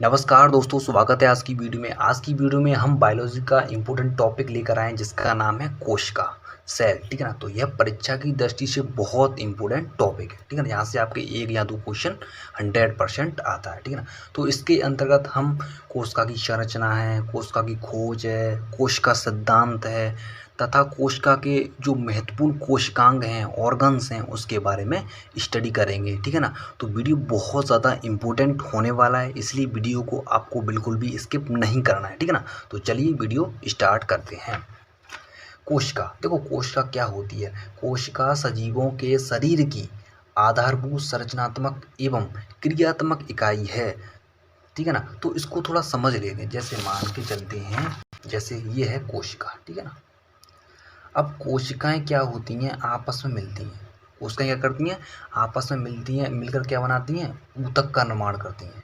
नमस्कार दोस्तों, स्वागत है आज की वीडियो में। आज की वीडियो में हम बायोलॉजी का इम्पोर्टेंट टॉपिक लेकर आए हैं जिसका नाम है कोशिका सेल। ठीक है ना। तो यह परीक्षा की दृष्टि से बहुत इंपॉर्टेंट टॉपिक है। ठीक है ना। यहाँ से आपके एक या दो क्वेश्चन 100% आता है। ठीक है ना। तो इसके अंतर्गत हम कोशिका की संरचना है, कोशिका की खोज है, कोशिका सिद्धांत है तथा कोशिका के जो महत्वपूर्ण कोशिकांग हैं, ऑर्गन्स हैं, उसके बारे में स्टडी करेंगे। ठीक है ना। तो वीडियो बहुत ज़्यादा इम्पोर्टेंट होने वाला है, इसलिए वीडियो को आपको बिल्कुल भी स्किप नहीं करना है। ठीक है ना। तो चलिए वीडियो स्टार्ट करते हैं। कोशिका, देखो कोशिका क्या होती है। कोशिका सजीवों के शरीर की आधारभूत संरचनात्मक एवं क्रियात्मक इकाई है। ठीक है ना। तो इसको थोड़ा समझ लेते हैं। जैसे मान के चलते हैं, जैसे ये है कोशिका। ठीक है ना। अब कोशिकाएं क्या होती हैं, आपस में मिलती हैं। कोशिकाएं क्या करती हैं, आपस में मिलती हैं, मिलकर क्या बनाती हैं, ऊतक का निर्माण करती हैं।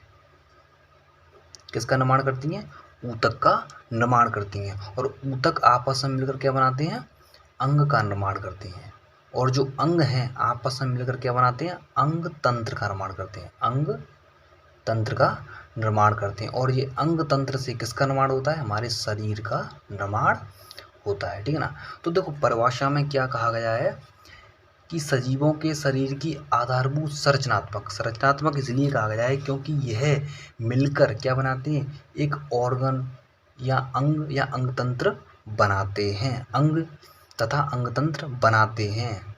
किसका निर्माण करती हैं, ऊतक का निर्माण करती हैं। और ऊतक आपस में मिलकर क्या बनाते हैं, अंग का निर्माण करते हैं। और जो अंग हैं आपस में मिलकर क्या बनाते हैं, अंग तंत्र का निर्माण करते हैं। अंग तंत्र का निर्माण करते हैं। और ये अंग तंत्र से किसका निर्माण होता है, हमारे शरीर का निर्माण होता है। ठीक है ना। तो देखो परिभाषा में क्या कहा गया है कि सजीवों के शरीर की आधारभूत संरचनात्मक इसलिए कहा गया है क्योंकि यह मिलकर क्या बनाते हैं, एक ऑर्गन या अंग तंत्र बनाते हैं। अंग तथा अंग तंत्र बनाते हैं।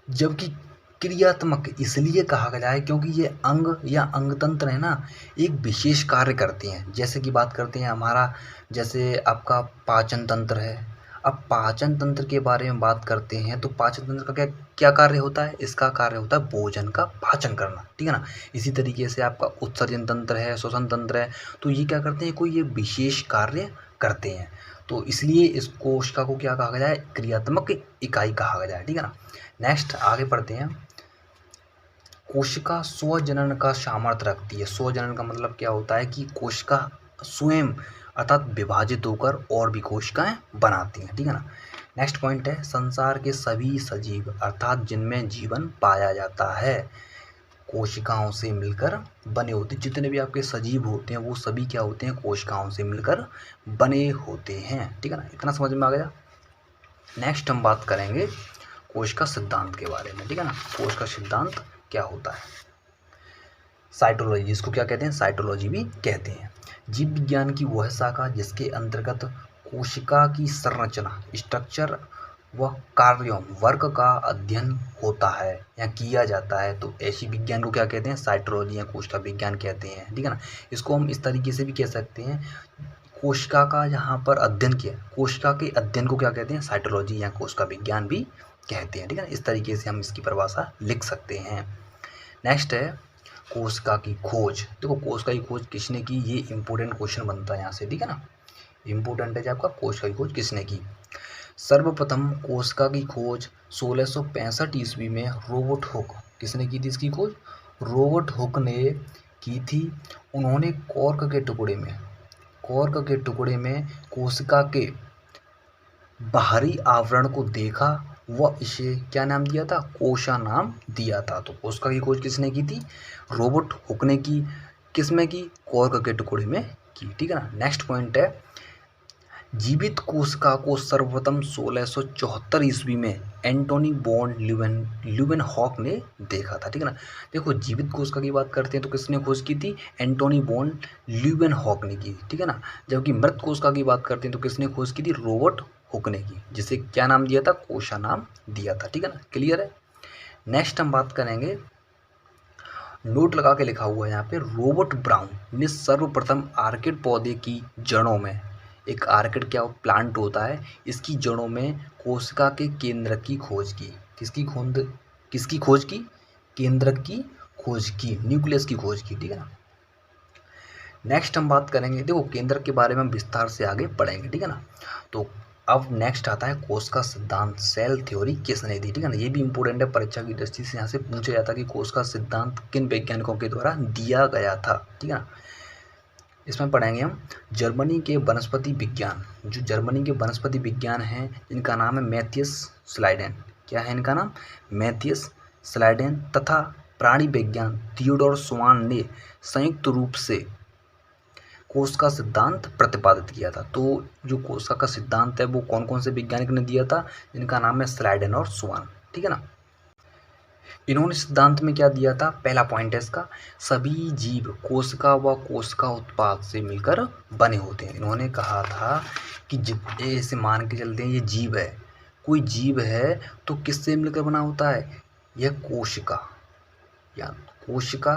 जबकि क्रियात्मक इसलिए कहा गया है क्योंकि ये अंग या अंग तंत्र है ना, एक विशेष कार्य करते हैं। जैसे कि बात करते हैं हमारा, जैसे आपका पाचन तंत्र है। अब पाचन तंत्र के बारे में बात करते हैं तो पाचन तंत्र का क्या क्या कार्य होता है, इसका कार्य होता है भोजन का पाचन करना। ठीक है ना। इसी तरीके से आपका उत्सर्जन तंत्र है, श्वसन तंत्र है। तो ये क्या करते हैं, कोई ये विशेष कार्य करते हैं। तो इसलिए इस कोशिका को क्या कहा गया है, क्रियात्मक इकाई कहा गया है। ठीक है ना। नेक्स्ट आगे बढ़ते हैं। कोशिका स्वजनन का सामर्थ्य रखती है। स्वजनन का मतलब क्या होता है कि कोशिका स्वयं अर्थात विभाजित होकर और भी कोशिकाएं बनाती हैं। ठीक है ना। नेक्स्ट पॉइंट है, संसार के सभी सजीव अर्थात जिनमें जीवन पाया जाता है कोशिकाओं से मिलकर बने होते हैं। जितने भी आपके सजीव होते हैं वो सभी क्या होते हैं, कोशिकाओं से मिलकर बने होते हैं। ठीक है ना। इतना समझ में आ गया। नेक्स्ट हम बात करेंगे कोशिका सिद्धांत के बारे में। ठीक है ना। कोशिका सिद्धांत क्या होता है, साइटोलॉजी, इसको क्या कहते हैं, साइटोलॉजी भी कहते हैं। जीव विज्ञान की वह शाखा जिसके अंतर्गत कोशिका की संरचना, स्ट्रक्चर व कार्यों वर्क का अध्ययन होता है या किया जाता है। तो ऐसी विज्ञान को क्या कहते हैं, साइटोलॉजी या कोशिका विज्ञान कहते हैं। ठीक है ना। इसको हम इस तरीके से भी कह सकते हैं, कोशिका का यहाँ पर अध्ययन किया, कोशिका के अध्ययन को क्या कहते हैं, साइटोलॉजी या कोशिका विज्ञान भी कहते हैं। ठीक है ना। इस तरीके से हम इसकी परिभाषा लिख सकते हैं। नेक्स्ट है कोशिका की खोज। देखो कोशिका की खोज किसने की, ये इंपॉर्टेंट क्वेश्चन बनता है यहाँ से। ठीक है ना। इंपॉर्टेंट है आपका, कोशिका की खोज किसने की। सर्वप्रथम कोशिका की खोज 1665 ईस्वी में रॉबर्ट हुक, किसने की थी इसकी खोज, रॉबर्ट हुक ने की थी। उन्होंने कॉर्क के टुकड़े में कोशिका के बाहरी आवरण को देखा व इसे क्या नाम दिया था, कोशा नाम दिया था। तो कोशिका की खोज किसने की थी, रॉबर्ट हुक ने की। किसमें की, कॉर्क के टुकड़े में की। ठीक है ना। नेक्स्ट पॉइंट है, जीवित कोशिका को सर्वप्रथम 1674 ईस्वी में एंटोनी बॉन ल्यूवेनहॉक ने देखा था। ठीक है ना। देखो जीवित कोशिका की बात करते हैं तो किसने खोज की थी, एंटोनी बॉन ल्यूवेनहॉक ने की। ठीक है ना। जबकि मृत कोशिका की बात करते हैं तो किसने खोज की थी, रॉबर्ट हुक ने की, जिसे क्या नाम दिया था, कोशा नाम दिया था। ठीक है ना। क्लियर है। नेक्स्ट हम बात करेंगे, नोट लगा के लिखा हुआ है यहाँ पे, रॉबर्ट ब्राउन ने सर्वप्रथम आर्किड पौधे की जड़ों में, एक आर्किड क्या प्लांट होता है, इसकी जड़ों में कोशिका के केंद्रक की खोज की। किसकी खोज की, केंद्रक की खोज की, न्यूक्लियस की खोज की। ठीक है ना। नेक्स्ट हम बात करेंगे, देखो केंद्रक के बारे में हम विस्तार से आगे पढ़ेंगे। ठीक है ना। तो अब नेक्स्ट आता है कोशिका सिद्धांत, सेल थ्योरी किसने दी। ठीक है ना। ये भी इंपॉर्टेंट है, परीक्षा की दृष्टि से यहाँ से पूछा जाता है कि कोशिका सिद्धांत किन वैज्ञानिकों के द्वारा दिया गया था। ठीक है ना। इसमें पढ़ेंगे हम जर्मनी के वनस्पति विज्ञान, जो जर्मनी के वनस्पति विज्ञान हैं इनका नाम है मैथियस स्लाइडेन। क्या है इनका नाम, मैथियस स्लाइडेन, तथा प्राणी विज्ञान थियोडोर स्वान ने संयुक्त रूप से कोशिका सिद्धांत प्रतिपादित किया था। तो जो कोशिका का सिद्धांत है वो कौन कौन से वैज्ञानिक ने दिया था, जिनका नाम है स्लाइडेन और स्वान, ठीक है ना। इन्होंने सिद्धांत में क्या दिया था, पहला पॉइंट है इसका, सभी जीव कोशिका व कोशिका उत्पाद से मिलकर बने होते हैं। इन्होंने कहा था कि ऐसे मान के चलते हैं ये जीव है, कोई जीव है तो किससे मिलकर बना होता है, यह कोशिका या कोशिका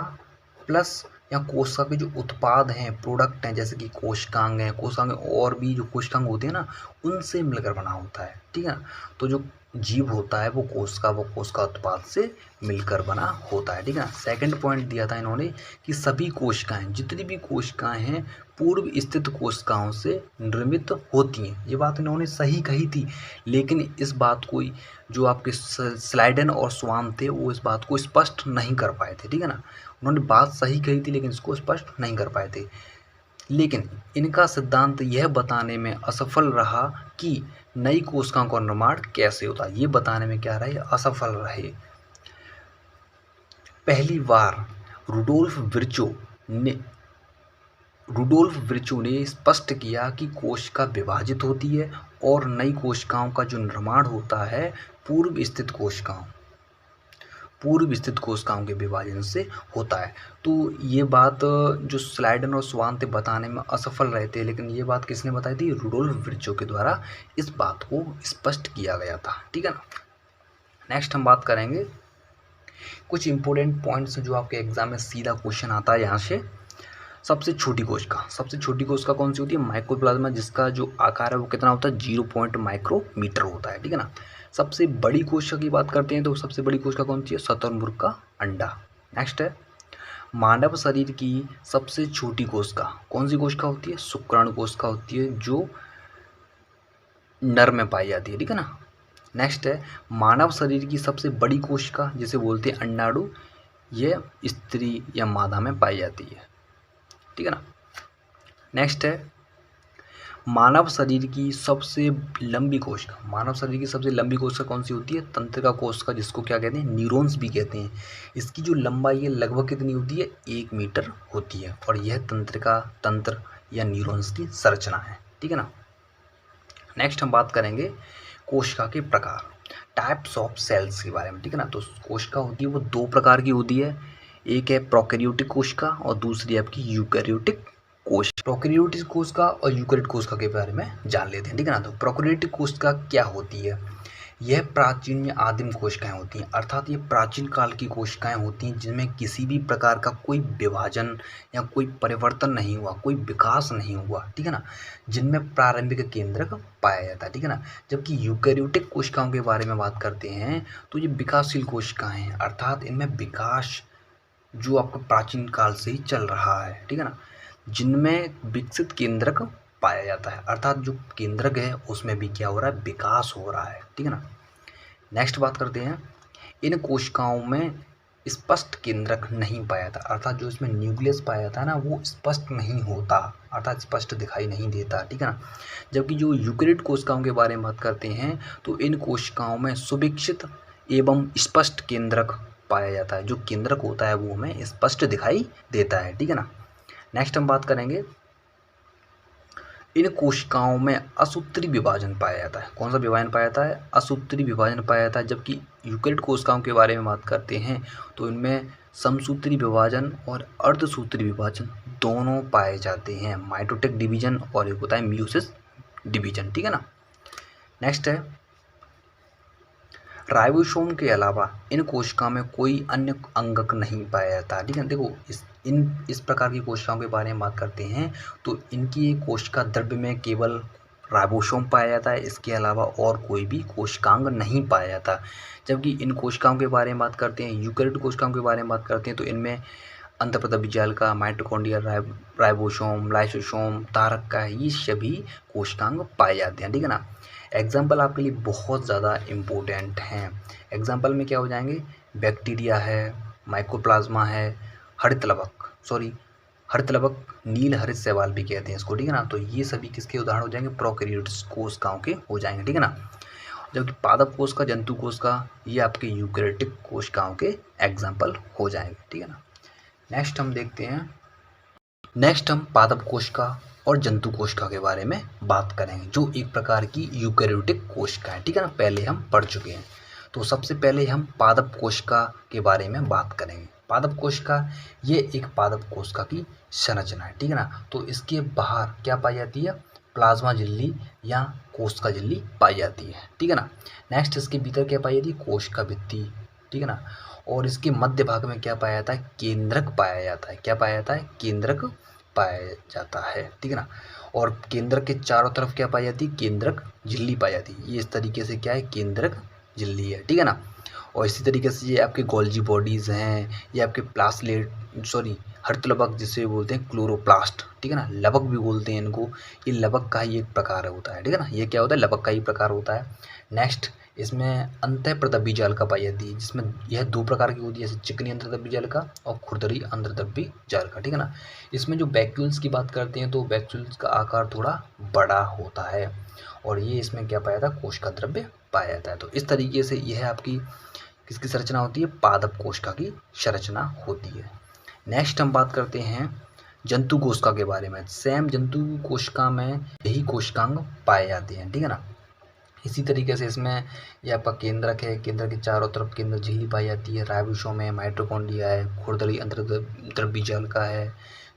प्लस या कोशिका के जो उत्पाद हैं, प्रोडक्ट हैं, जैसे कि कोशिकांग हैं, कोशिकांग और भी जो कोशिकांग होते हैं ना, उनसे मिलकर बना होता है, ठीक है ना। तो जो जीव होता है वो कोशिका उत्पाद से मिलकर बना होता है, ठीक है ना। सेकंड पॉइंट दिया था इन्होंने कि सभी कोशिकाएं, जितनी भी कोशिकाएं हैं, पूर्व स्थित कोशिकाओं से निर्मित होती हैं। ये बात इन्होंने सही कही थी, लेकिन इस बात को जो आपके स्लाइडेन और स्वान थे वो इस बात को स्पष्ट नहीं कर पाए थे, ठीक है ना। उन्होंने बात सही कही थी लेकिन इसको स्पष्ट नहीं कर पाए थे। लेकिन इनका सिद्धांत यह बताने में असफल रहा कि नई कोशिकाओं का निर्माण कैसे होता है, ये बताने में क्या रहे, असफल रहे। पहली बार रुडोल्फ विर्चो ने स्पष्ट किया कि कोशिका विभाजित होती है और नई कोशिकाओं का जो निर्माण होता है पूर्व स्थित कोशिकाओं के विभाजन से होता है। तो ये बात जो स्लाइडेन और स्वान थे बताने में असफल रहे थे, लेकिन ये बात किसने बताई थी, रुडोल्फ विर्चो के द्वारा इस बात को स्पष्ट किया गया था, ठीक है ना। नेक्स्ट हम बात करेंगे कुछ इंपॉर्टेंट पॉइंट्स जो आपके एग्जाम में सीधा क्वेश्चन आता है यहाँ से। सबसे छोटी कोशिका कौन सी होती है, माइक्रोप्लाज्मा, जिसका जो आकार है वो कितना होता है, 0 माइक्रोमीटर होता है, ठीक है ना। सबसे बड़ी कोशिका की बात करते हैं तो सबसे बड़ी कोशिका कौन सी है, शुतुरमुर्ग का अंडा। नेक्स्ट है मानव शरीर की सबसे छोटी कोशिका कौन सी कोशिका होती है, शुक्राणु कोशिका होती है, जो नर में पाई जाती है, ठीक है ना। नेक्स्ट है मानव शरीर की सबसे बड़ी कोशिका जिसे बोलते हैं अंडाणु, यह स्त्री या मादा में पाई जाती है, ठीक है ना। नेक्स्ट है मानव शरीर की सबसे लंबी कोशिका कौन सी होती है, तंत्रिका कोशिका, जिसको क्या कहते हैं, न्यूरॉन्स भी कहते हैं। इसकी जो लंबाई है लगभग कितनी होती है, 1 मीटर होती है, और यह तंत्र या न्यूरॉन्स की संरचना है, ठीक है ना। नेक्स्ट हम बात करेंगे कोशिका के प्रकार, टाइप्स ऑफ सेल्स के बारे में, ठीक है ना। तो कोशिका होती है वो 2 प्रकार की होती है, एक है प्रोकैरियोटिक कोशिका और दूसरी आपकी यूकैरियोटिक कोशिका। प्रोकैरियोटिक कोशिका और यूकैरियोटिक कोशिका के बारे में जान लेते हैं, ठीक है ना। तो प्रोकैरियोटिक कोशिका क्या होती है, यह प्राचीन या आदिम कोशिकाएं होती हैं, अर्थात ये प्राचीन काल की कोशिकाएं होती हैं जिनमें किसी भी प्रकार का कोई विभाजन या कोई परिवर्तन नहीं हुआ, कोई विकास नहीं हुआ, ठीक है ना, जिनमें प्रारंभिक केंद्रक पाया जाता है, ठीक है ना। जबकि यूकैरियोटिक कोशिकाओं के बारे में बात करते हैं तो ये विकासशील कोशिकाएं हैं, अर्थात इनमें विकास जो आपका प्राचीन काल से ही चल रहा है, ठीक है ना, जिनमें विकसित केंद्रक पाया जाता है, अर्थात जो केंद्रक है उसमें भी क्या हो रहा है, विकास हो रहा है, ठीक है ना। नेक्स्ट बात करते हैं, इन कोशिकाओं में स्पष्ट केंद्रक नहीं पाया जाता, अर्थात जो इसमें न्यूक्लियस पाया जाता है ना वो स्पष्ट नहीं होता, अर्थात स्पष्ट दिखाई नहीं देता, ठीक है ना। जबकि जो यूकैरियोटिक कोशिकाओं के बारे में बात करते हैं तो इन कोशिकाओं में सुविकसित एवं स्पष्ट केंद्रक पाया जाता है, जो केंद्रक होता है वो हमें स्पष्ट दिखाई देता है, ठीक है ना। नेक्स्ट हम बात करेंगे, इन कोशिकाओं में असूत्री विभाजन पाया जाता है, कौन सा विभाजन पाया जाता है, असूत्री विभाजन पाया जाता है। जबकि यूकैरियोटिक कोशिकाओं के बारे में बात करते हैं तो इनमें समसूत्री विभाजन और अर्धसूत्री विभाजन दोनों पाए जाते हैं, माइटोटिक डिवीजन और एक होता है मियोसिस डिवीजन, ठीक है ना। नेक्स्ट है राइबोसोम के अलावा इन कोशिकाओं में कोई अन्य अंगक नहीं पाया जाता, ठीक है। देखो इस प्रकार की कोशिकाओं के बारे में बात करते हैं तो इनकी कोशिका द्रव्य में केवल राइबोसोम पाया जाता है, इसके अलावा और कोई भी कोशिकांग नहीं पाया जाता। जबकि इन कोशिकाओं के बारे में बात करते हैं, यूकैरियोटिक कोशिकाओं के बारे में बात करते हैं तो इनमें अंतःप्रदबी जालिका, माइटोकॉन्ड्रिया, राइबोसोम, लाइसोसोम, तारक का, ये सभी कोशिकांग पाए जाते हैं, ठीक है ना। एग्जाम्पल आपके लिए बहुत ज़्यादा इम्पोर्टेंट हैं। एग्जाम्पल में क्या हो जाएंगे, बैक्टीरिया है, माइकोप्लाज्मा है, हरित लवक, नील हरित शैवाल भी कहते हैं इसको, ठीक है ना। तो ये सभी किसके उदाहरण हो जाएंगे, प्रोकैरियोटिक कोशिकाओं के हो जाएंगे, ठीक है ना। जबकि पादप कोशिका, जंतु कोशिका ये आपके यूकेरियोटिक कोशिकाओं के एग्जाम्पल हो जाएंगे, ठीक है ना। नेक्स्ट हम देखते हैं, नेक्स्ट हम पादप कोशिका और जंतु कोशिका के बारे में बात करेंगे, जो एक प्रकार की यूकेरियोटिक कोशिका है, ठीक है ना। पहले हम पढ़ चुके हैं। तो सबसे पहले हम पादप कोशिका के बारे में बात करेंगे। पादप कोशिका ये एक पादप कोशिका की संरचना है, ठीक है ना। तो इसके बाहर क्या पाई जाती है, प्लाज्मा झिल्ली या कोशिका झिल्ली पाई जाती है, ठीक है ना। नेक्स्ट इसके भीतर क्या पाई जाती है, कोशिका भित्ति, ठीक है ना। और इसके मध्य भाग में क्या पाया जाता है, केंद्रक पाया जाता है। क्या पाया जाता है, केंद्रक पाया जाता है, ठीक है ना। और केंद्र के चारों तरफ क्या पाई जाती है, केंद्रक झिल्ली पाई जाती है। ये इस तरीके से क्या है, केंद्रक झिल्ली है, ठीक है ना। और इसी तरीके से ये आपके गोल्जी बॉडीज़ हैं, ये आपके हर्तलबक जिसे बोलते हैं क्लोरोप्लास्ट, ठीक है ना। लबक भी बोलते हैं इनको। ये लबक का ही एक प्रकार होता है, ठीक है ना। ये क्या होता है, लबक का ही प्रकार होता है। नेक्स्ट इसमें अंतःप्रदबी जालिका पाई जाती है, जिसमें यह दो प्रकार की होती है, जैसे चिकनी अंतर्दबी जालिका और खुरदरी अंतर्दबी जालिका, ठीक है ना। इसमें जो वैक्यूल्स की बात करते हैं तो वैक्यूल्स का आकार थोड़ा बड़ा होता है, और ये इसमें क्या पाया जाता है, कोशिका द्रव्य पाया जाता है। तो इस तरीके से यह आपकी किसकी संरचना होती है, पादप कोशिका की संरचना होती है। नेक्स्ट हम बात करते हैं जंतु कोशिका के बारे में। सेम जंतु कोशिका में यही कोशिकांग पाए जाते हैं, ठीक है ना। इसी तरीके से इसमें ये आपका केंद्रक है, केंद्र के चारों तरफ केंद्र झिल्ली पाई जाती है। राइबोसोम है, माइटोकॉन्ड्रिया है, खुरदरी अंतर्द्रव्य जालिका है,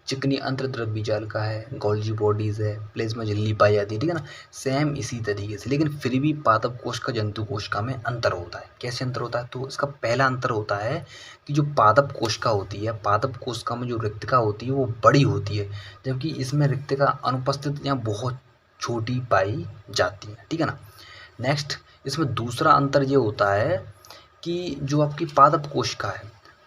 चिकनी अंतर्द्रव्य जालिका है, गोल्जी बॉडीज़ है, प्लाज्मा झिल्ली पाई जाती है, ठीक है ना। सेम इसी तरीके से, लेकिन फिर भी पादप कोशिका जंतु कोशिका में अंतर होता है। कैसे अंतर होता है, तो इसका पहला अंतर होता है कि जो पादप कोशिका होती है, पादप कोशिका में जो रिक्तिका होती है वो बड़ी होती है, जबकि इसमें रिक्तिका अनुपस्थित या बहुत छोटी पाई जाती है, ठीक है ना। नेक्स्ट इसमें दूसरा अंतर ये होता है कि जो आपकी पादप कोशिका है,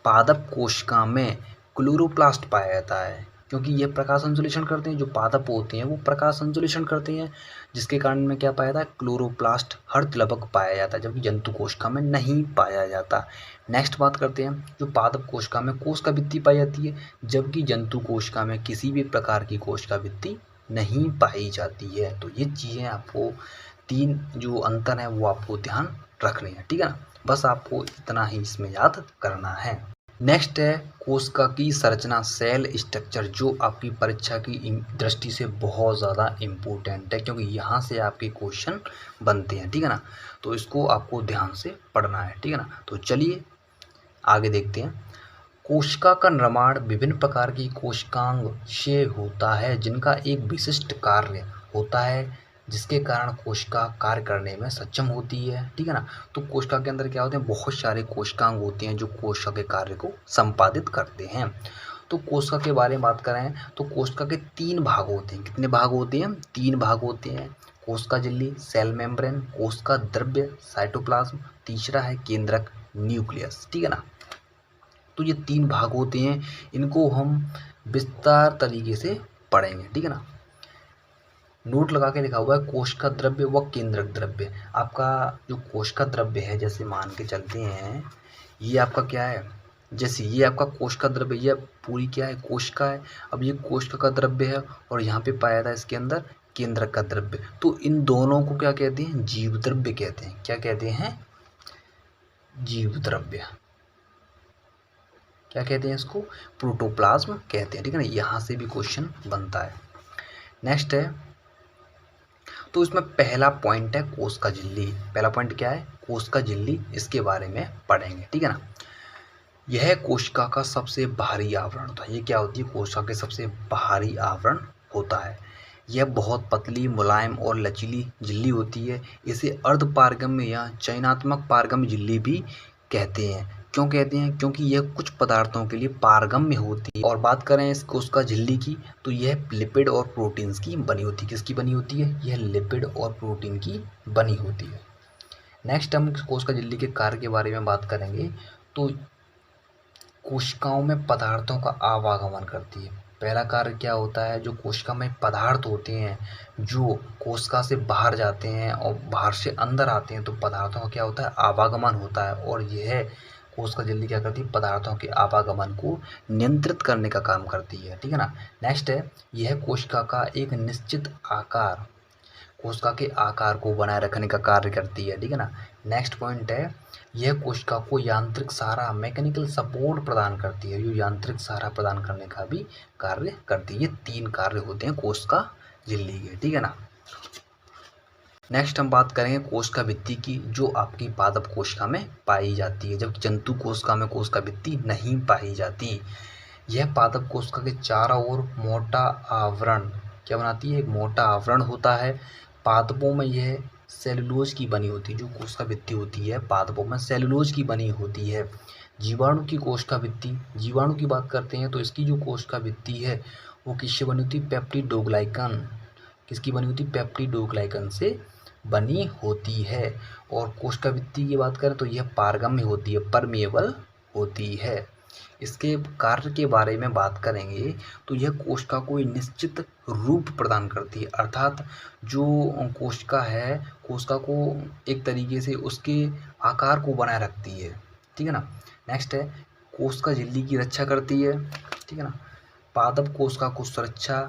पादप कोशिका में क्लोरोप्लास्ट पाया जाता है, क्योंकि ये प्रकाश संश्लेषण करते हैं। जो पादप होते हैं वो प्रकाश संश्लेषण करते हैं, जिसके कारण में क्या पाया जाता है, क्लोरोप्लास्ट हर्तलबक पाया जाता है, जबकि जंतु कोशिका में नहीं पाया जाता। नेक्स्ट बात करते हैं, जो पादप कोशिका में कोशिका भित्ति पाई जाती है, जबकि जंतु कोशिका में किसी भी प्रकार की कोशिका भित्ति नहीं पाई जाती है। तो ये चीज़ें आपको तीन जो अंतर है वो आपको ध्यान रखने हैं, ठीक है ना। बस आपको इतना ही इसमें याद करना है। नेक्स्ट है कोशिका की संरचना, सेल स्ट्रक्चर, जो आपकी परीक्षा की दृष्टि से बहुत ज़्यादा इम्पोर्टेंट है, क्योंकि यहाँ से आपके क्वेश्चन बनते हैं, ठीक है ना। तो इसको आपको ध्यान से पढ़ना है, ठीक है ना। तो चलिए आगे देखते हैं। कोशिका का निर्माण विभिन्न प्रकार की कोशिकांग से होता है, जिनका एक विशिष्ट कार्य होता है, जिसके कारण कोशिका कार्य करने में सक्षम होती है, ठीक है ना। तो कोशिका के अंदर क्या होते हैं, बहुत सारे कोशिकांग होते हैं जो कोशिका के कार्य को संपादित करते हैं। तो कोशिका के बारे में बात करें तो कोशिका के 3 भाग होते हैं। कितने भाग होते हैं, 3 भाग होते हैं। कोशिका झिल्ली, सेल मेम्ब्रेन, कोशिका द्रव्य, साइटोप्लाज्म, तीसरा है केंद्रक, न्यूक्लियस, ठीक है ना। तो ये 3 भाग होते हैं, इनको हम विस्तार तरीके से पढ़ेंगे, ठीक है ना। नोट लगा के लिखा हुआ है कोशिका द्रव्य व केंद्रक द्रव्य। आपका जो कोशिका द्रव्य है, जैसे मान के चलते हैं ये आपका क्या है, जैसे ये आपका कोशिका द्रव्य, ये पूरी क्या है, कोशिका है। अब ये कोशिका का द्रव्य है और यहाँ पे पाया था इसके अंदर केंद्रक का द्रव्य। तो इन दोनों को क्या कहते हैं, जीव द्रव्य कहते हैं। क्या कहते हैं, जीव द्रव्य। क्या कहते हैं इसको, प्रोटोप्लाज्म कहते हैं, ठीक है ना। यहाँ से भी क्वेश्चन बनता है। नेक्स्ट है, तो इसमें पहला पॉइंट है कोशिका झिल्ली। पहला पॉइंट क्या है, कोशिका झिल्ली, इसके बारे में पढ़ेंगे, ठीक है ना। यह कोशिका का सबसे बाहरी आवरण होता है। ये क्या होती है, कोशिका के सबसे बाहरी आवरण होता है। यह बहुत पतली, मुलायम और लचीली झिल्ली होती है। इसे अर्धपारगम्य या चयनात्मक पारगम्य झिल्ली भी कहते हैं। क्यों कहते हैं, क्योंकि यह कुछ पदार्थों के लिए पारगम्य होती है। और बात करें इस कोशिका झिल्ली की, तो यह लिपिड और प्रोटीन्स की बनी होती है। किसकी बनी होती है, यह लिपिड और प्रोटीन की बनी होती है। नेक्स्ट हम कोशिका झिल्ली के कार्य के बारे में बात करेंगे। तो कोशिकाओं में पदार्थों का आवागमन करती है। पहला कार्य क्या होता है, जो कोशिका में पदार्थ होते हैं जो कोशिका से बाहर जाते हैं और बाहर से अंदर आते हैं, तो पदार्थों का क्या होता है, आवागमन होता है। और यह कोशिका झिल्ली क्या करती है, पदार्थों के आवागमन को नियंत्रित करने का काम करती है, ठीक है ना। नेक्स्ट है, यह कोशिका का एक निश्चित आकार कोशिका के आकार को बनाए रखने का कार्य करती है, ठीक है ना। नेक्स्ट पॉइंट है, यह कोशिका को यांत्रिक सहारा मैकेनिकल सपोर्ट प्रदान करती है, जो यांत्रिक सहारा प्रदान करने का भी कार्य करती है। ये 3 कार्य होते हैं कोशिका झिल्ली के, ठीक है ना। नेक्स्ट हम बात करेंगे कोशिका भित्ति की, जो आपकी पादप कोशिका में पाई जाती है, जबकि जंतु कोशिका में कोशिका भित्ति नहीं पाई जाती। यह पादप कोशिका के चारों ओर मोटा आवरण क्या बनाती है, एक मोटा आवरण होता है। पादपों में यह सेलुलोज की बनी होती है, जो कोशिका भित्ति होती है पादपों में सेलुलोज की बनी होती है। जीवाणु की कोशिका भित्ति, जीवाणु की बात करते हैं तो इसकी जो कोशिका भित्ति है वो किससे बनी होती है, पेप्टिडोग्लाइकन, किसकी बनी होती है, पेप्टिडोग्लाइकन से बनी होती है। और कोशिका भित्ति की बात करें तो यह पारगम्य होती है, परमेबल होती है। इसके कार्य के बारे में बात करेंगे तो यह कोशिका को एक निश्चित रूप प्रदान करती है, अर्थात जो कोशिका है कोशिका को एक तरीके से उसके आकार को बनाए रखती है, ठीक है ना। नेक्स्ट है कोशिका झिल्ली की रक्षा करती है, ठीक है ना। पादप कोशिका को सुरक्षा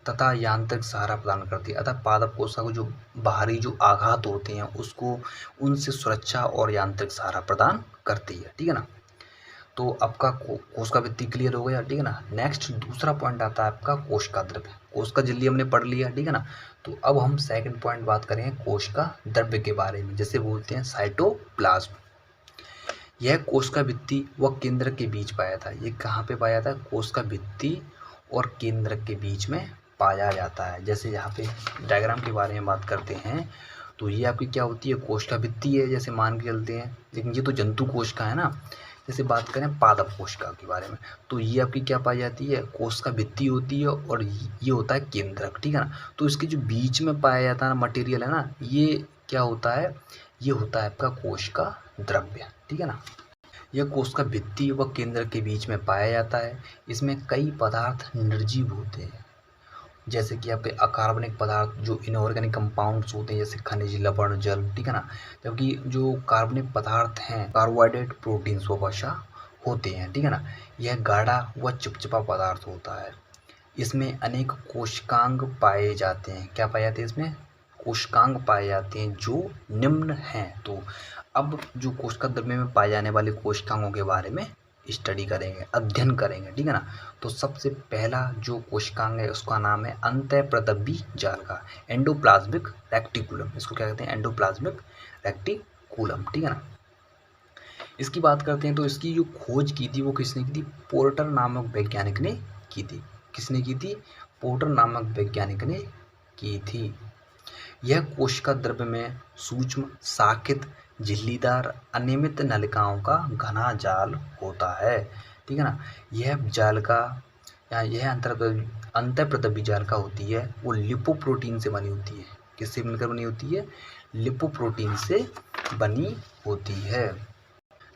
तथा यांत्रिक सहारा प्रदान करती है, अतः पादप कोशिका को जो बाहरी जो आघात होते हैं उसको उनसे सुरक्षा और यांत्रिक सहारा प्रदान करती है, ठीक है ना। तो आपका कोशिका भित्ति क्लियर हो गया, ठीक है ना। नेक्स्ट दूसरा पॉइंट आता है आपका कोशिका द्रव्य। कोशिका झिल्ली हमने पढ़ लिया, ठीक है ना। तो अब हम सेकंड पॉइंट बात करेंगे कोशिका द्रव्य के बारे में, जैसे बोलते हैं साइटोप्लाज्म। यह कोशिका भित्ति व केंद्र के बीच पाया था। ये कहाँ पे पाया था, कोशिका भित्ति और केंद्र के बीच में पाया जाता है। जैसे यहाँ पे डायग्राम के बारे में बात करते हैं तो ये आपकी क्या होती है, कोशिका भित्ति है, जैसे मान के चलते हैं, लेकिन ये तो जंतु कोशिका है ना। जैसे बात करें पादप कोशिका के बारे में तो ये आपकी क्या पाई जाती है, कोशिका भित्ति होती है और ये होता है केंद्रक, ठीक है ना। तो इसके जो बीच में पाया जाता है ना मटेरियल है ना, ये क्या होता है, ये होता है आपका कोशिका द्रव्य, ठीक है ना। यह कोशिका भित्ति व केंद्र के बीच में पाया जाता है। इसमें कई पदार्थ निर्जीव होते हैं, जैसे कि आपके अकार्बनिक पदार्थ जो इनऑर्गेनिक कंपाउंड्स होते हैं, जैसे खनिज, लवण, जल, ठीक है ना। जबकि जो कार्बनिक पदार्थ हैं कार्बोहाइड्रेट, प्रोटीन्स व वसा होते हैं, ठीक है ना। यह गाढ़ा व चिपचिपा पदार्थ होता है। इसमें अनेक कोशिकांग पाए जाते हैं। क्या पाए जाते हैं, इसमें कोशिकांग पाए जाते हैं जो निम्न हैं। तो अब जो कोशिका द्रव्य में पाए जाने वाले कोशिकांगों के बारे में स्टडी करेंगे, अध्ययन करेंगे, ठीक है ना। तो सबसे पहला जो कोशिकांग है उसका नाम है अंतःप्रदब्बी जालिका, एंडोप्लाज्मिक रेक्टिकुलम। इसको क्या कहते हैं, एंडोप्लाज्मिक रेक्टिकुलम, ठीक है ना। इसकी बात करते हैं तो इसकी जो खोज की थी वो किसने की थी, पोर्टर नामक वैज्ञानिक ने की थी। किसने की थी, पोर्टर नामक वैज्ञानिक ने की थी। यह कोशिका द्रव्य में सूक्ष्म शाखित झिल्लीदार अनियमित नलिकाओं का घना जाल होता है, ठीक है ना। यह जालिका या यह अंतःप्रदब्बी जालिका होती है वो लिपोप्रोटीन से बनी होती है। किससे मिलकर बनी होती है, लिपोप्रोटीन से बनी होती है।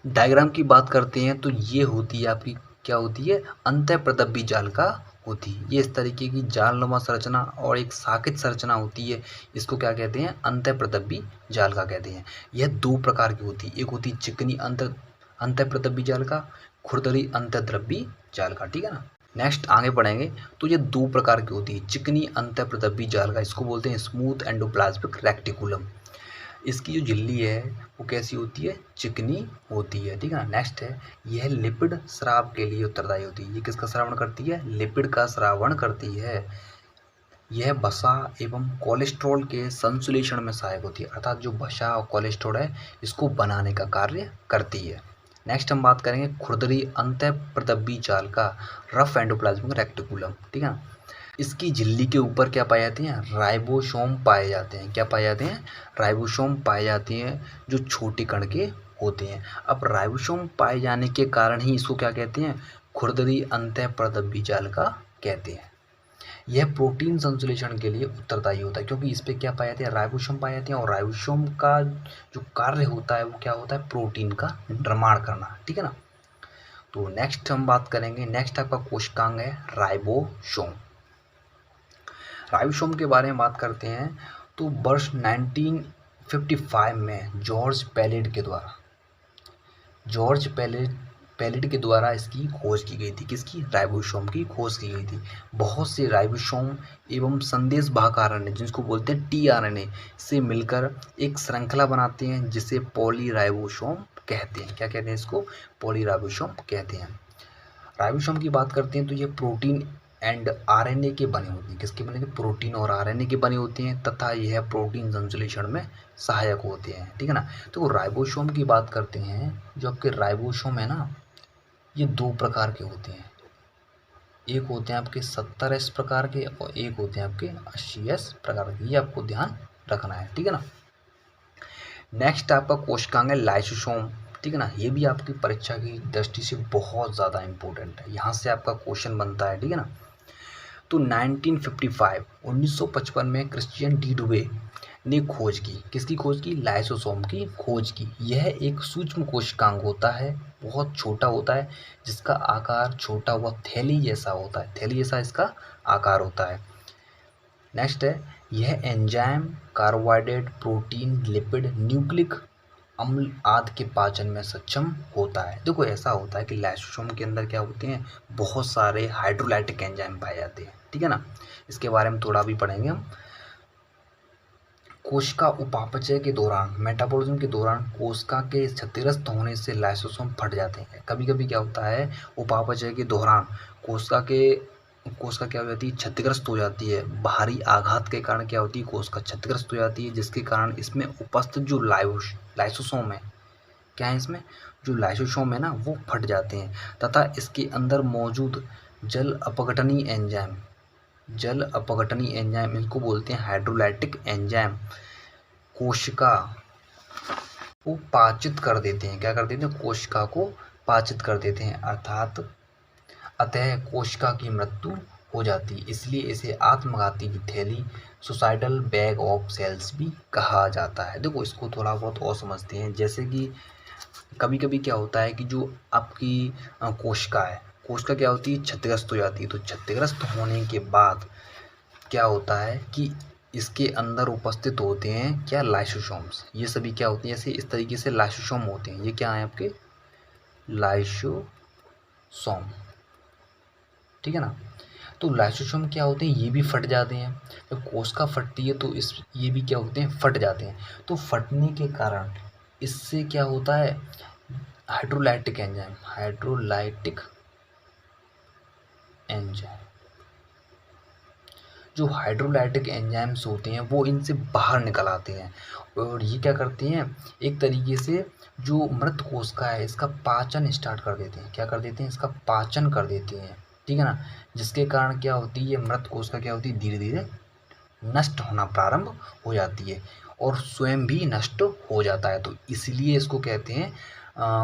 डायग्राम की बात करते हैं तो ये होती है आपकी क्या होती है, अंतःप्रदब्बी जालिका होती है। ये इस तरीके की जालनुमा संरचना और एक शाखित संरचना होती है, इसको क्या कहते हैं, अंतःप्रदब्बी जालिका कहते हैं। यह 2 प्रकार की होती है, एक होती है चिकनी अंतःप्रदब्बी जालिका, खुरदरी अंतःद्रव्यी जालिका, ठीक है ना। नेक्स्ट आगे बढ़ेंगे तो ये 2 प्रकार की होती है, चिकनी अंतःप्रदब्यी जालिका, इसको बोलते हैं स्मूथ एंडोप्लाज्मिक रेक्टिकुलम। इसकी जो झिल्ली है वो कैसी होती है, चिकनी होती है, ठीक है ना। नेक्स्ट है यह लिपिड स्राव के लिए उत्तरदायी होती है। ये किसका श्रावण करती है, लिपिड का श्रावण करती है। यह वसा एवं कोलेस्ट्रॉल के संश्लेषण में सहायक होती है, अर्थात जो वसा और कोलेस्ट्रॉल है इसको बनाने का कार्य करती है। नेक्स्ट हम बात करेंगे खुरदरी अंतःप्रदब्बी जालिका, रफ एंडोप्लाज्मिक रेक्टिकुलम, ठीक है ना। इसकी झिल्ली के ऊपर क्या पाए जाते हैं, राइबोसोम पाए जाते हैं। क्या पाए जाते हैं, राइबोसोम पाए जाते हैं जो छोटे कण के होते हैं। अब राइबोसोम पाए जाने के कारण ही इसको क्या कहते हैं, खुरदरी अंतःप्रदब्बी जालिका कहते हैं। यह प्रोटीन संश्लेषण के लिए उत्तरदायी होता है, क्योंकि इस पे क्या पाए जाते हैं, राइबोसोम पाए जाते हैं। और राइबोसोम का जो कार्य होता है वो क्या होता है, प्रोटीन का निर्माण करना, ठीक है ना। तो नेक्स्ट हम बात करेंगे, नेक्स्ट आपका कोशिकांग है राइबोसोम। राइबोसोम के बारे में बात करते हैं तो वर्ष 1955 में जॉर्ज पैलेट पैलेट के द्वारा इसकी खोज की गई थी। किसकी? राइबोसोम की खोज की गई थी। बहुत से राइबोसोम एवं संदेश वाहक आरएनए, जिसको बोलते हैं टीआरएनए, से मिलकर एक श्रृंखला बनाते हैं जिसे पॉलीराइबोसोम कहते हैं। क्या कहते हैं इसको? पॉलीराइबोसोम कहते हैं। राइबोसोम की बात करते हैं तो ये प्रोटीन एंड आरएनए के बने होते हैं। किसके बने? प्रोटीन और आरएनए के बने होते हैं तथा यह प्रोटीन संश्लेषण में सहायक होते हैं। ठीक है ना। तो राइबोसोम की बात करते हैं, जो आपके राइबोसोम है ना, ये दो प्रकार के होते हैं। एक होते हैं आपके 70S प्रकार के और एक होते हैं आपके 80S प्रकार के। ये आपको ध्यान रखना है। ठीक है ना। नेक्स्ट आपका कोशिकांग है लाइसोसोम। ठीक है ना। ये भी आपकी परीक्षा की दृष्टि से बहुत ज़्यादा इंपॉर्टेंट है। यहाँ से आपका क्वेश्चन बनता है। ठीक है ना। तो 1955 में क्रिश्चियन डी डुबे ने खोज की। किसकी खोज की? लाइसोसोम की खोज की। यह एक सूक्ष्म कोशिकांग होता है, बहुत छोटा होता है, जिसका आकार छोटा हुआ थैली जैसा होता है। थैली जैसा इसका आकार होता है। नेक्स्ट है, यह enzyme carbohydrate, protein, lipid, nucleic अम्ल आदि के पाचन में सक्षम होता है। देखो ऐसा होता है कि लाइसोसोम के अंदर क्या होते हैं, बहुत सारे हाइड्रोलाइटिक एंजाइम पाए जाते हैं। ठीक है ना। इसके बारे में थोड़ा भी पढ़ेंगे हम। कोशिका उपापचय के दौरान, मेटाबॉलिज्म के दौरान कोशिका के क्षतिग्रस्त होने से लाइसोसोम फट जाते हैं। कभी कभी क्या होता है, उपापचय के दौरान कोशिका क्या हो जाती है? क्षतिग्रस्त हो जाती है। भारी आघात के कारण क्या होती है? कोशिका क्षतिग्रस्त हो जाती है, जिसके कारण इसमें उपस्थित जो लाइसोसोम है, क्या है इसमें? जो लाइसोसोम है ना, वो फट जाते हैं तथा इसके अंदर मौजूद जल अपघटनी एंजाइम, इनको बोलते हैं हाइड्रोलाइटिक एंजाइम, कोशिका को पाचित कर देते हैं। क्या कर देते हैं? कोशिका को पाचित कर देते हैं। अतः कोशिका की मृत्यु हो जाती है। इसलिए इसे आत्मघाती की थैली, सुसाइडल बैग ऑफ सेल्स भी कहा जाता है। देखो इसको थोड़ा बहुत और समझते हैं। जैसे कि कभी कभी क्या होता है कि जो आपकी कोशिका क्या होती है? क्षतिग्रस्त हो जाती है। तो क्षतिग्रस्त होने के बाद क्या होता है कि इसके अंदर उपस्थित होते हैं क्या? लाइसोसोम्स। ये सभी क्या होते हैं? जैसे इस तरीके से लाइसोसोम होते हैं। ये क्या है आपके? लाइसोसोम। ठीक है ना। तो लाइसोसोम क्या होते हैं? ये भी फट जाते हैं। जब कोशिका फटती है तो ये भी क्या होते हैं? फट जाते हैं। तो फटने के कारण इससे क्या होता है? हाइड्रोलाइटिक एंजाइम, जो हाइड्रोलाइटिक एंजाइम्स होते हैं वो इनसे बाहर निकल आते हैं और ये क्या करते हैं? एक तरीके से जो मृत कोशिका है इसका पाचन स्टार्ट कर देते हैं। क्या कर देते हैं? इसका पाचन कर देते हैं। ठीक है ना। जिसके कारण क्या होती है? मृत कोशिका क्या होती है? धीरे धीरे नष्ट होना प्रारंभ हो जाती है और स्वयं भी नष्ट हो जाता है। तो इसलिए इसको कहते हैं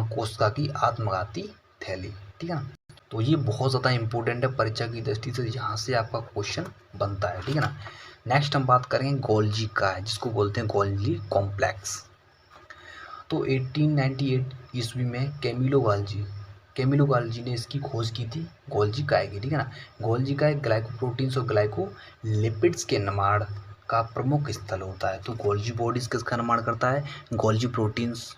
कोशिका की आत्मघाती थैली। ठीक है ना। तो ये बहुत ज़्यादा इंपॉर्टेंट है परीक्षा की दृष्टि से, यहाँ से आपका क्वेश्चन बनता है। ठीक है ना। नेक्स्ट हम बात करेंगे गोल्जी का है, जिसको बोलते हैं गोल्जी कॉम्प्लेक्स। तो 1898 ईस्वी में कैमिलो गाल्जी ने इसकी खोज की थी, गोल्जी काय की। ठीक है ना। गोल्जी काय ग्लाइकोप्रोटीन्स और ग्लाइकोलिपिड्स के निर्माण का प्रमुख स्थल होता है। तो गोल्जी बॉडीज किसका निर्माण करता है? ग्लाइकोप्रोटीन्स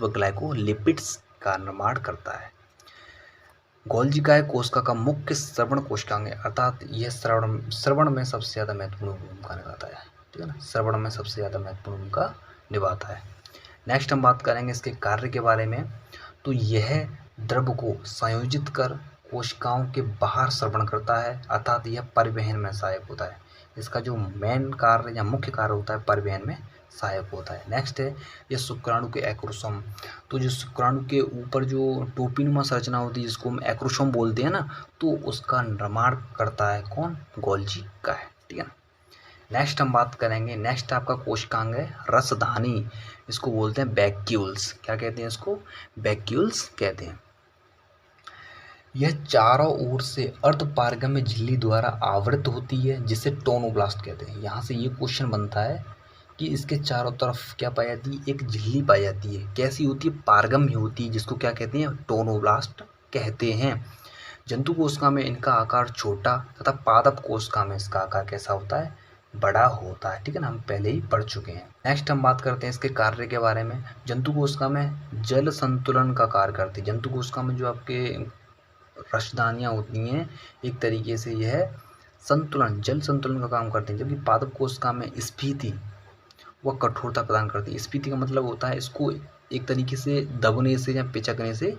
व ग्लाइकोलिपिड्स का निर्माण करता है। गोल्जी काय कोशिका का मुख्य श्रवण कोशिकांग है, अर्थात यह श्रवण में सबसे ज़्यादा महत्वपूर्ण भूमिका निभाता है। ठीक है ना। श्रवण में सबसे ज़्यादा महत्वपूर्ण भूमिका निभाता है। नेक्स्ट हम बात करेंगे इसके कार्य के बारे में। तो यह द्रव को संयोजित कर कोशिकाओं के बाहर श्रवण करता है, अर्थात यह परिवहन में सहायक होता है। इसका जो मेन कार्य या मुख्य कार्य होता है परिवहन में सहायक होता है। नेक्स्ट है ये शुक्राणु के एक्रोसोम। तो जो शुक्राणु के ऊपर जो टोपीनुमा संरचना होती है जिसको हम एक्रोसोम बोलते हैं ना, तो उसका निर्माण करता है कौन? गोल्जी का है। ठीक है ना। नेक्स्ट हम बात करेंगे, नेक्स्ट आपका कोशिकांग है रसधानी, इसको बोलते हैं वैक्यूल्स। क्या कहते हैं इसको? वैक्यूल्स कहते हैं। यह चारों ओर से अर्धपारगम्य झिल्ली द्वारा आवृत होती है, जिसे टोनोब्लास्ट कहते हैं। यहाँ से ये क्वेश्चन बनता है कि इसके चारों तरफ क्या पाई जाती है? एक झिल्ली पाई जाती है। कैसी होती है? पारगम्य होती है, जिसको क्या कहते हैं? टोनोब्लास्ट कहते हैं। जंतु कोशिका में इनका आकार छोटा तथा पादप कोशिका में इसका आकार कैसा होता है? बड़ा होता है, ठीक है ना, हम पहले ही पढ़ चुके हैं। नेक्स्ट हम बात करते हैं इसके कार्य के बारे में। जंतु कोशिका में जल संतुलन का कार्य करती है। जंतु कोशिका में जो आपके रसदानियाँ होती हैं, एक तरीके से यह संतुलन, जल संतुलन का काम करते हैं। जबकि पादप कोशिका में स्फीति व कठोरता प्रदान करती है। स्फीति का मतलब होता है इसको एक तरीके से दबने से या पिचकने से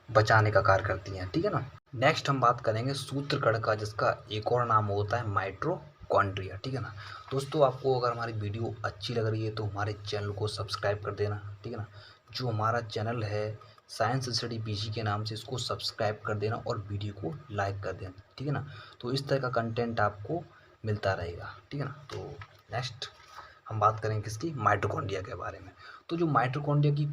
बचाने का कार्य करती हैं, ठीक है ना। नेक्स्ट हम बात करेंगे सूत्रकण का, जिसका एक और नाम होता है माइटोकॉन्ड्रिया, ठीक है ना। दोस्तों, आपको अगर हमारी वीडियो अच्छी लग रही है तो हमारे चैनल को सब्सक्राइब कर देना, ठीक है ना। जो हमारा चैनल है साइंस स्टडी पीजी के नाम से, इसको सब्सक्राइब कर देना और वीडियो को लाइक कर देना, ठीक है ना। तो इस तरह का कंटेंट आपको मिलता रहेगा, ठीक है ना। तो नेक्स्ट हम बात करेंगे किसकी, माइटोकॉन्ड्रिया के बारे में। तो जो माइटोकॉन्ड्रिया की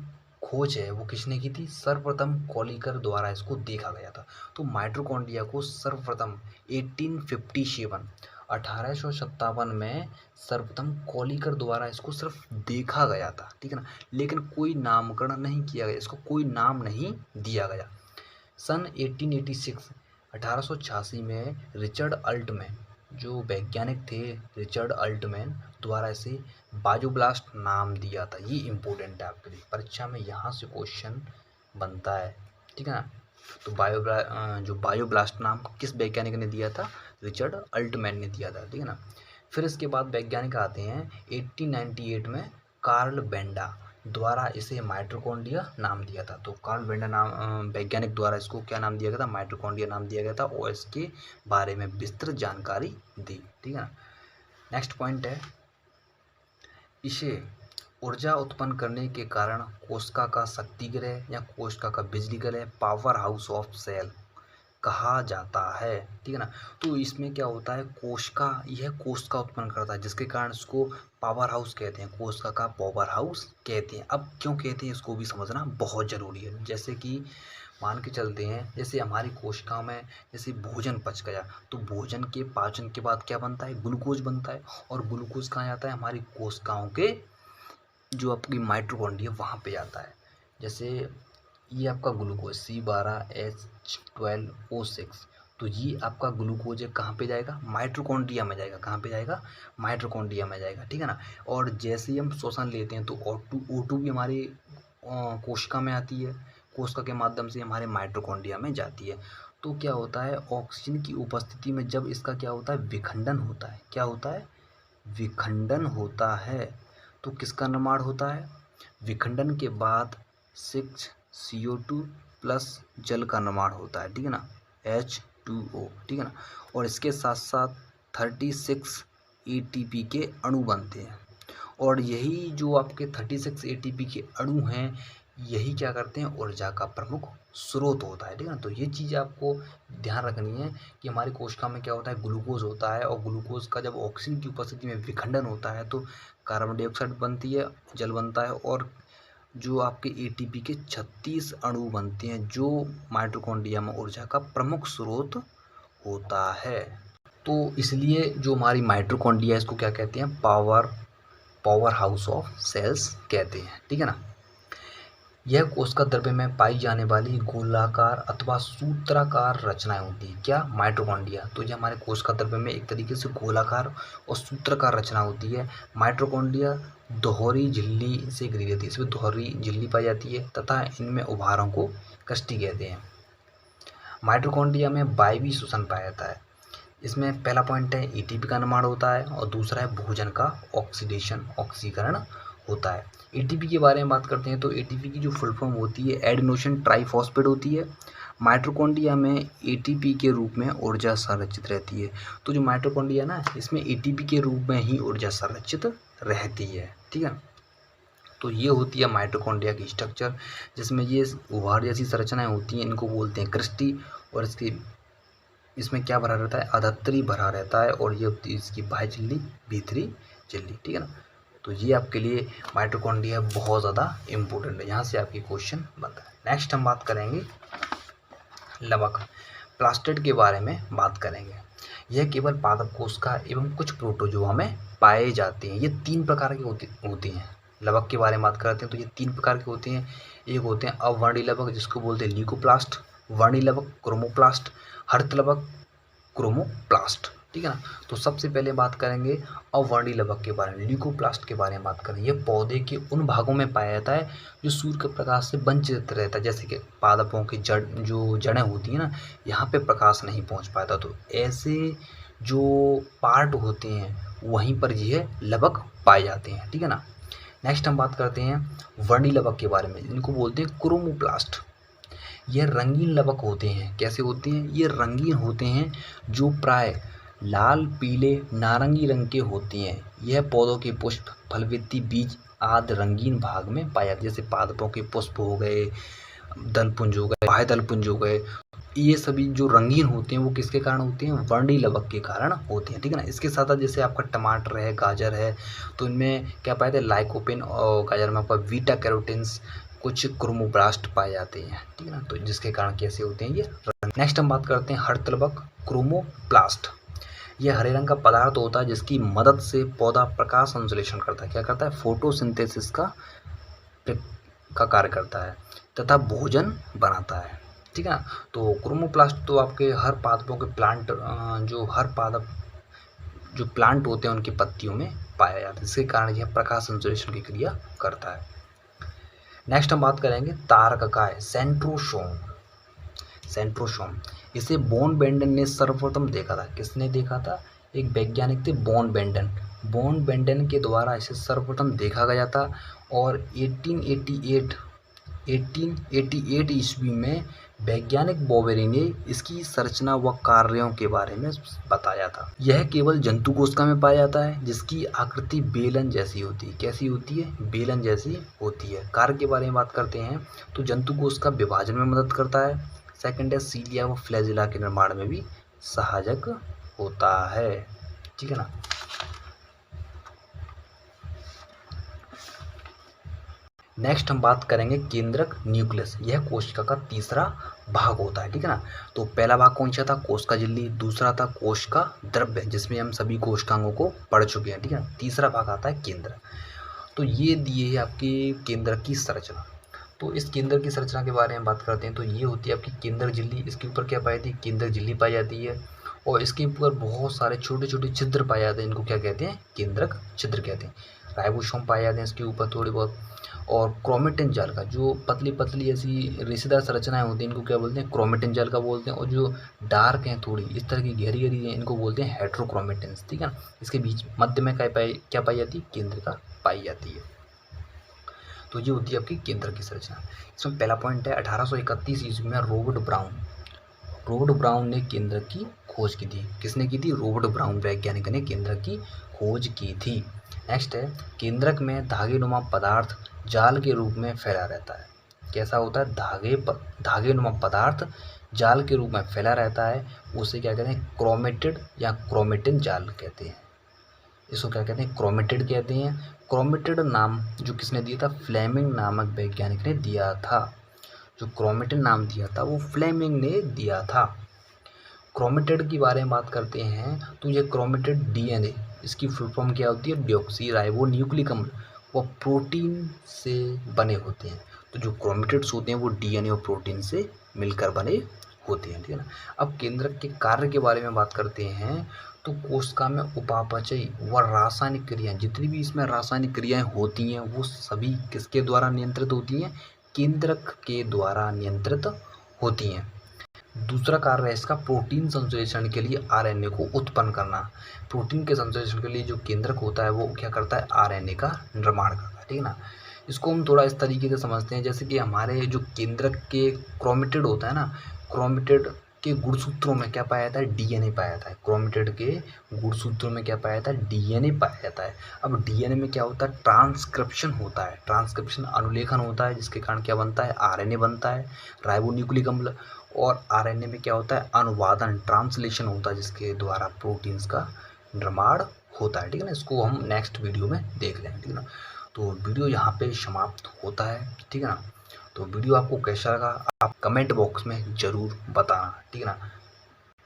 खोज है वो किसने की थी, सर्वप्रथम कॉलिकर द्वारा इसको देखा गया था। तो माइटोकॉन्ड्रिया को सर्वप्रथम 1857 में सर्वप्रथम कॉलिकर द्वारा इसको सिर्फ देखा गया था, ठीक है ना। लेकिन कोई नामकरण नहीं किया गया, इसको कोई नाम नहीं दिया गया। सन 1886 में रिचर्ड अल्टमैन, जो वैज्ञानिक थे रिचर्ड अल्टमैन, द्वारा इसे बायोब्लास्ट नाम दिया था। ये इम्पोर्टेंट है आपके लिए, परीक्षा में यहाँ से क्वेश्चन बनता है, ठीक है ना। तो जो बायोब्लास्ट नाम किस वैज्ञानिक ने दिया था, रिचर्ड अल्टमैन ने दिया था, ठीक है ना। फिर इसके बाद वैज्ञानिक आते हैं 1898 में कार्ल बेंडा द्वारा इसे माइटोकॉन्ड्रिया नाम दिया था। तो कार्ल बेंडा नाम वैज्ञानिक द्वारा इसको क्या नाम दिया गया था, माइटोकॉन्ड्रिया नाम दिया गया था, और इसके बारे में विस्तृत जानकारी दी, ठीक है ना। नेक्स्ट पॉइंट है, इसे ऊर्जा उत्पन्न करने के कारण कोशिका का शक्तिगृह या कोशिका का बिजलीगृह, पावर हाउस ऑफ सेल कहा जाता है, ठीक है ना। तो इसमें क्या होता है, यह कोशिका उत्पन्न करता है, जिसके कारण इसको पावर हाउस कहते हैं, कोशिका का पावर हाउस कहते हैं। अब क्यों कहते हैं इसको भी समझना बहुत ज़रूरी है। जैसे कि मान के चलते हैं, जैसे हमारी कोशिका में जैसे भोजन पच गया, तो भोजन के पाचन के बाद क्या बनता है, ग्लूकोज बनता है, और ग्लूकोज कहाँ जाता है, हमारी कोशिकाओं के जो आपकी माइटोकॉन्ड्रिया वहाँ पे जाता है। जैसे ये आपका ग्लूकोज C12H12O6, तो ये आपका ग्लूकोज कहाँ पे जाएगा, माइटोकॉन्ड्रिया में जाएगा। कहाँ पे जाएगा, माइटोकॉन्ड्रिया में जाएगा, ठीक है ना। और जैसे ही हम श्वसन लेते हैं तो O2 भी हमारी कोशिका में आती है, कोशिका के माध्यम से हमारे माइटोकॉन्ड्रिया में जाती है। तो क्या होता है, ऑक्सीजन की उपस्थिति में जब इसका क्या होता है, विखंडन होता है। क्या होता है, विखंडन होता है। तो किसका निर्माण होता है, विखंडन के बाद 6CO2 प्लस जल का निर्माण होता है, ठीक है ना, H2O, ठीक है ना। और इसके साथ साथ 36 ATP के अणु बनते हैं, और यही जो आपके 36 ATP के अणु हैं, यही क्या करते हैं, ऊर्जा का प्रमुख स्रोत होता है, ठीक है ना। तो ये चीज़ आपको ध्यान रखनी है कि हमारी कोशिका में क्या होता है, ग्लूकोज होता है, और ग्लूकोज का जब ऑक्सीजन की उपस्थिति में विखंडन होता है तो कार्बन डाइऑक्साइड बनती है, जल बनता है, और जो आपके ATP के 36 अणु बनते हैं, जो माइटोकॉन्ड्रिया में ऊर्जा का प्रमुख स्रोत होता है। तो इसलिए जो हमारी माइटोकॉन्ड्रिया, इसको क्या कहते हैं, पावर हाउस ऑफ सेल्स कहते हैं, ठीक है ना। यह कोशिका द्रव्य में पाई जाने वाली गोलाकार अथवा सूत्राकार रचनाएं होती है। क्या, माइटोकॉन्ड्रिया। तो ये हमारे कोशिका द्रव्य में एक तरीके से गोलाकार और सूत्राकार रचना होती है। माइटोकॉन्ड्रिया दोहरी झिल्ली से घिरी रहती है, इसमें दोहरी झिल्ली पाई जाती है, तथा इनमें उभारों को कष्टी कहते हैं। माइटोकॉन्ड्रिया में वायवीय श्वसन पाया जाता है। इसमें पहला पॉइंट है ATP का निर्माण होता है, और दूसरा है भोजन का ऑक्सीकरण होता है। ATP के बारे में बात करते हैं तो ATP की जो फुल फॉर्म होती है एडेनोसिन ट्राइफॉस्फेट होती है। माइटोकॉन्ड्रिया में ATP के रूप में ऊर्जा संरक्षित रहती है। तो जो माइटोकॉन्ड्रिया ना, इसमें ATP के रूप में ही ऊर्जा संरक्षित रहती है, ठीक है। तो ये होती है माइटोकॉन्ड्रिया की स्ट्रक्चर, जिसमें ये उभार जैसी संरचनाएं होती हैं, इनको बोलते हैं क्रिस्टी। और इसमें क्या भरा रहता है, अधत्री भरा रहता है, और ये होती है इसकी बाह्य झिल्ली, भीतरी झिल्ली, ठीक है ना। तो ये आपके लिए माइटोकॉन्ड्रिया बहुत ज़्यादा इम्पोर्टेंट है, यहाँ से आपकी क्वेश्चन बनता है। नेक्स्ट हम बात करेंगे लवक प्लास्टिड के बारे में बात करेंगे। यह केवल पादप कोशिका एवं कुछ प्रोटोजोआ में पाए जाते हैं। ये 3 प्रकार के होती हैं। लवक के बारे में बात करते हैं तो ये 3 प्रकार के होते हैं। एक होते हैं अवर्णी लवक, जिसको बोलते हैं ल्यूकोप्लास्ट, वर्णी लवक क्रोमोप्लास्ट, हरित लवक क्रोमोप्लास्ट, ठीक है ना। तो सबसे पहले बात करेंगे अवर्णी लवक के बारे में, ल्यूकोप्लास्ट के बारे में बात करें। ये पौधे के उन भागों में पाया जाता है जो सूर्य के प्रकाश से वंचित रहता है, जैसे कि पादपों की जड़ जो जड़ें होती हैं ना, यहाँ पे प्रकाश नहीं पहुँच पाता। तो ऐसे जो पार्ट होते हैं वहीं पर ये लवक पाए जाते हैं, ठीक है ना। नेक्स्ट हम बात करते हैं वर्णी लवक के बारे में, इनको बोलते हैं क्रोमोप्लास्ट। यह रंगीन लवक होते हैं। कैसे होते हैं? ये रंगीन होते हैं जो प्राय लाल, पीले, नारंगी रंग के होते हैं। यह पौधों के पुष्प, फलवृत्ति, बीज आदि रंगीन भाग में पाए जाते हैं। जैसे पादपों के पुष्प हो गए, दलपुंज हो गए, बाह्य दलपुंज हो गए, ये सभी जो रंगीन होते हैं वो किसके कारण होते हैं? वर्णी लवक के कारण होते हैं, ठीक है ना। इसके साथ साथ जैसे आपका टमाटर है, गाजर है, तो इनमें क्या पाए जाते हैं? लाइकोपिन, और गाजर में आपका बीटा कैरोटीन्स, कुछ क्रोमोप्लास्ट पाए जाते हैं, ठीक है ना। तो जिसके कारण कैसे होते हैं ये। नेक्स्ट हम बात करते हैं हरितलवक क्रोमोप्लास्ट। यह हरे रंग का पदार्थ होता है जिसकी मदद से पौधा प्रकाश संश्लेषण करता है। क्या करता है? फोटोसिंथेसिस का कार्य करता है तथा भोजन बनाता है, ठीक है ना। तो क्रोमोप्लास्ट तो आपके हर पादपों के प्लांट हर पादप जो प्लांट होते हैं उनकी पत्तियों में पाया जाता है, जिसके कारण यह प्रकाश संश्लेषण की क्रिया करता है। नेक्स्ट हम बात करेंगे तारककाय, सेंट्रोसोम। सेंट्रोसोम इसे बॉन बेंडन ने सर्वप्रथम देखा था। किसने देखा था? एक वैज्ञानिक थे बॉन बेंडन। बॉन बेंडन के द्वारा इसे सर्वप्रथम देखा गया था और 1888 ईस्वी में वैज्ञानिक बोवेरी ने इसकी संरचना व कार्यों के बारे में बताया था। यह केवल जंतु कोशिका में पाया जाता है जिसकी आकृति बेलन जैसी होती है। कैसी होती है? बेलन जैसी होती है। कार्य के बारे में बात करते हैं तो जंतु कोशिका विभाजन में मदद करता है। सेकंड है सीलिया व फ्लैजिला के निर्माण में भी सहायक होता है, ठीक है ना। नेक्स्ट हम बात करेंगे केंद्रक न्यूक्लियस। यह कोशिका का तीसरा भाग होता है, ठीक है ना। तो पहला भाग कौन सा था? कोशिका झिल्ली। दूसरा था कोशिका द्रव्य, जिसमें हम सभी कोशिकांगों को पढ़ चुके हैं, ठीक है ना। तीसरा भाग आता है केंद्र। तो ये दिए है आपके केंद्र की संरचना। तो इस केंद्र की संरचना के बारे में बात करते हैं तो ये होती है आपकी केंद्र झिल्ली। इसके ऊपर क्या पाई जाती है? केंद्र झिल्ली पाई जाती है और इसके ऊपर बहुत सारे छोटे छोटे छिद्र पाए जाते हैं। इनको क्या कहते हैं? केंद्रक छिद्र कहते हैं। राइबोसोम पाए जाते हैं इसके ऊपर थोड़ी बहुत, और क्रोमेटिन जाल का जो पतली पतली ऐसी रेशेदार संरचनाएं होती हैं इनको क्या बोलते हैं? क्रोमेटिन जाल का बोलते हैं। और जो डार्क हैं थोड़ी इस तरह की गहरी गहरी हैं इनको बोलते हैं हेट्रोक्रोमेटिन्स, ठीक है ना। इसके बीच मध्य में क्या पाई जाती है? केंद्रिका पाई जाती है। तो ये होती है आपकी केंद्र की संरचना। इसमें पहला पॉइंट है 1831 ईस्वी में रॉबर्ट ब्राउन ने केंद्र की खोज की थी। किसने की थी? रॉबर्ट ब्राउन वैज्ञानिक ने केंद्र की खोज की थी। नेक्स्ट है केंद्रक में धागेनुमा पदार्थ जाल के रूप में फैला रहता है। कैसा होता है? धागेनुमा पदार्थ जाल के रूप में फैला रहता है। उसे क्या कहते हैं? क्रोमेटिड या क्रोमेटिन जाल कहते हैं। इसको क्या कहते हैं? क्रोमेटिड कहते हैं। क्रोमेटिड नाम जो किसने दिया था? फ्लेमिंग नामक वैज्ञानिक ने दिया था। जो क्रोमेटिड नाम दिया था वो फ्लेमिंग ने दिया था। क्रोमेटिड के बारे में बात करते हैं तो ये क्रोमेटिड डीएनए, इसकी फुल फॉर्म क्या होती है? डीऑक्सी न्यूक्लिक अम्ल व प्रोटीन से बने होते हैं। तो जो क्रोमेटिड्स होते हैं वो डीएनए और प्रोटीन से मिलकर बने होते हैं, ठीक है ना। अब केंद्रक के कार्य के बारे में बात करते हैं तो कोशिका में उपापचय व रासायनिक क्रियाएं, जितनी भी इसमें रासायनिक क्रियाएं होती हैं वो सभी किसके द्वारा नियंत्रित होती हैं? केंद्रक के द्वारा नियंत्रित होती हैं। दूसरा कार्य है इसका प्रोटीन संश्लेषण के लिए आरएनए को उत्पन्न करना। प्रोटीन के संश्लेषण के लिए जो केंद्रक होता है वो क्या करता है? आरएनए का निर्माण करता है, ठीक है ना। इसको हम थोड़ा इस तरीके से समझते हैं जैसे कि हमारे जो केंद्रक के क्रोमेटिड होता है ना, क्रोमेटिड के गुणसूत्रों में क्या पाया जाता है? डीएनए पाया जाता है। क्रोमेटिड के गुणसूत्रों में क्या पाया जाता है? डीएनए पाया जाता है। अब डीएनए में क्या होता है? ट्रांसक्रिप्शन होता है। ट्रांसक्रिप्शन अनुलेखन होता है जिसके कारण क्या बनता है? आरएनए बनता है, राइबोन्यूक्लिक अम्ल। और आरएनए में क्या होता है? अनुवादन, ट्रांसलेशन होता है जिसके द्वारा प्रोटीन्स का निर्माण होता है, ठीक है ना। इसको हम नेक्स्ट वीडियो में देख लेंगे, ठीक है ना। तो वीडियो यहाँ पे समाप्त होता है, ठीक है ना। तो वीडियो आपको कैसा लगा आप कमेंट बॉक्स में ज़रूर बताना, ठीक है ना।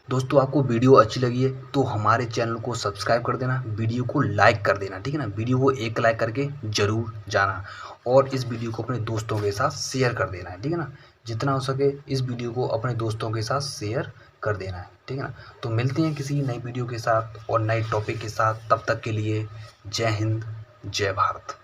दोस्तों आपको वीडियो अच्छी लगी है तो हमारे चैनल को सब्सक्राइब कर देना, वीडियो को लाइक कर देना, ठीक है ना। वीडियो को एक लाइक करके ज़रूर जाना और इस वीडियो को अपने दोस्तों के साथ शेयर कर देना है, ठीक है ना। जितना हो सके इस वीडियो को अपने दोस्तों के साथ शेयर कर देना है, ठीक है ना। तो मिलते हैं किसी नई वीडियो के साथ और नए टॉपिक के साथ, तब तक के लिए जय हिंद, जय भारत।